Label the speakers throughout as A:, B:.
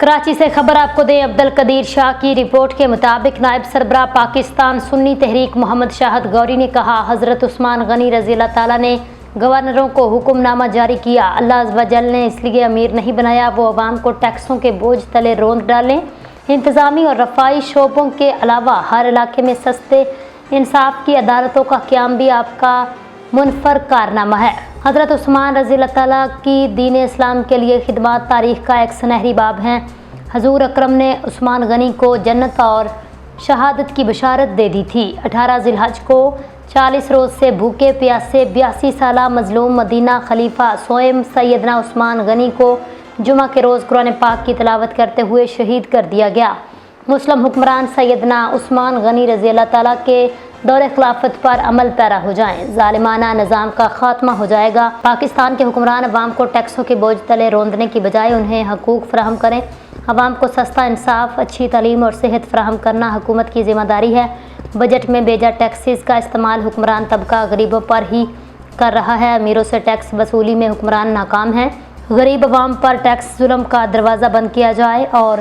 A: کراچی سے خبر آپ کو دیں، عبدالقدیر شاہ کی رپورٹ کے مطابق نائب سربراہ پاکستان سنی تحریک محمد شاہد گوری نے کہا، حضرت عثمان غنی رضی اللہ تعالیٰ نے گورنروں کو حکم نامہ جاری کیا۔ اللہ عز و جل نے اس لیے امیر نہیں بنایا وہ عوام کو ٹیکسوں کے بوجھ تلے روند ڈالیں۔ انتظامی اور رفائی شعبوں کے علاوہ ہر علاقے میں سستے انصاف کی عدالتوں کا قیام بھی آپ کا منفرد کارنامہ ہے۔ حضرت عثمان رضی اللہ تعالیٰ کی دین اسلام کے لیے خدمات تاریخ کا ایک سنہری باب ہیں۔ حضور اکرم نے عثمان غنی کو جنت اور شہادت کی بشارت دے دی تھی۔ 18 ذی الحج کو 40 روز سے بھوکے پیاسے 82 سالہ مظلوم مدینہ خلیفہ سوئم سیدنا عثمان غنی کو جمعہ کے روز قرآن پاک کی تلاوت کرتے ہوئے شہید کر دیا گیا۔ مسلم حکمران سیدنا عثمان غنی رضی اللہ تعالیٰ کے دور خلافت پر عمل پیرا ہو جائیں، ظالمانہ نظام کا خاتمہ ہو جائے گا۔ پاکستان کے حکمران عوام کو ٹیکسوں کے بوجھ تلے روندنے کی بجائے انہیں حقوق فراہم کریں۔ عوام کو سستا انصاف، اچھی تعلیم اور صحت فراہم کرنا حکومت کی ذمہ داری ہے۔ بجٹ میں بیجا ٹیکسز کا استعمال حکمران طبقہ غریبوں پر ہی کر رہا ہے۔ امیروں سے ٹیکس وصولی میں حکمران ناکام ہیں۔ غریب عوام پر ٹیکس ظلم کا دروازہ بند کیا جائے اور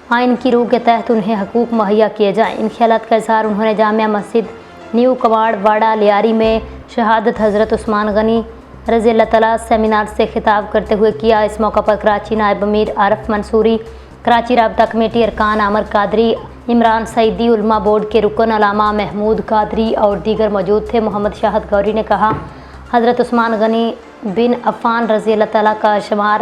A: آئین کی روح کے تحت انہیں حقوق مہیا کیے جائیں۔ ان خیالات کا اظہار انہوں نے جامعہ مسجد نیو کواڑ واڑہ لیاری میں شہادت حضرت عثمان غنی رضی اللہ تعالیٰ سیمینار سے خطاب کرتے ہوئے کیا۔ اس موقع پر کراچی نائب امیر عارف منصوری، کراچی رابطہ کمیٹی ارکان عامر قادری، عمران سعیدی، علماء بورڈ کے رکن علامہ محمود قادری اور دیگر موجود تھے۔ محمد شاہد گوری نے کہا، حضرت عثمان غنی بن عفان رضی اللہ تعالیٰ کا شمار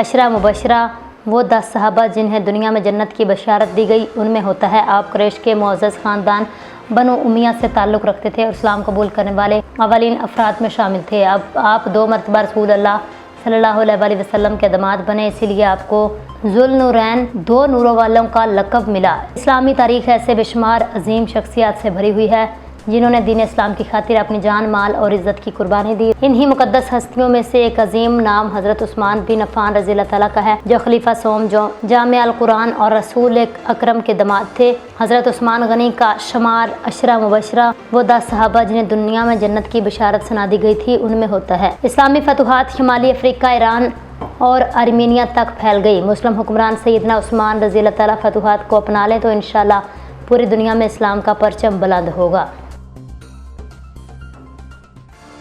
A: عشرہ مبشرہ وہ 10 صحابہ جنہیں دنیا میں جنت کی بشارت دی گئی ان میں ہوتا ہے۔ آپ قریش کے معزز خاندان بنو امیہ سے تعلق رکھتے تھے اور اسلام قبول کرنے والے اولین افراد میں شامل تھے۔ اب آپ 2 مرتبہ رسول اللہ صلی اللہ علیہ وآلہ وسلم کے داماد بنے، اسی لیے آپ کو ذوالنورین 2 نوروں والوں کا لقب ملا۔ اسلامی تاریخ ایسے بے شمار عظیم شخصیات سے بھری ہوئی ہے جنہوں نے دین اسلام کی خاطر اپنی جان، مال اور عزت کی قربانی دی۔ انہی مقدس ہستیوں میں سے ایک عظیم نام حضرت عثمان بن عفان رضی اللہ تعالیٰ کا ہے، جو خلیفہ سوم جو جامع القرآن اور رسول اکرم کے داماد تھے۔ حضرت عثمان غنی کا شمار عشرہ مبشرہ وہ 10 صحابہ جنہیں دنیا میں جنت کی بشارت سنا دی گئی تھی ان میں ہوتا ہے۔ اسلامی فتوحات شمالی افریقہ، ایران اور ارمینیا تک پھیل گئی۔ مسلم حکمران سیدنا عثمان رضی اللہ تعالیٰ فتوحات کو اپنا لیں تو انشاءاللہ پوری دنیا میں اسلام کا پرچم بلند ہوگا۔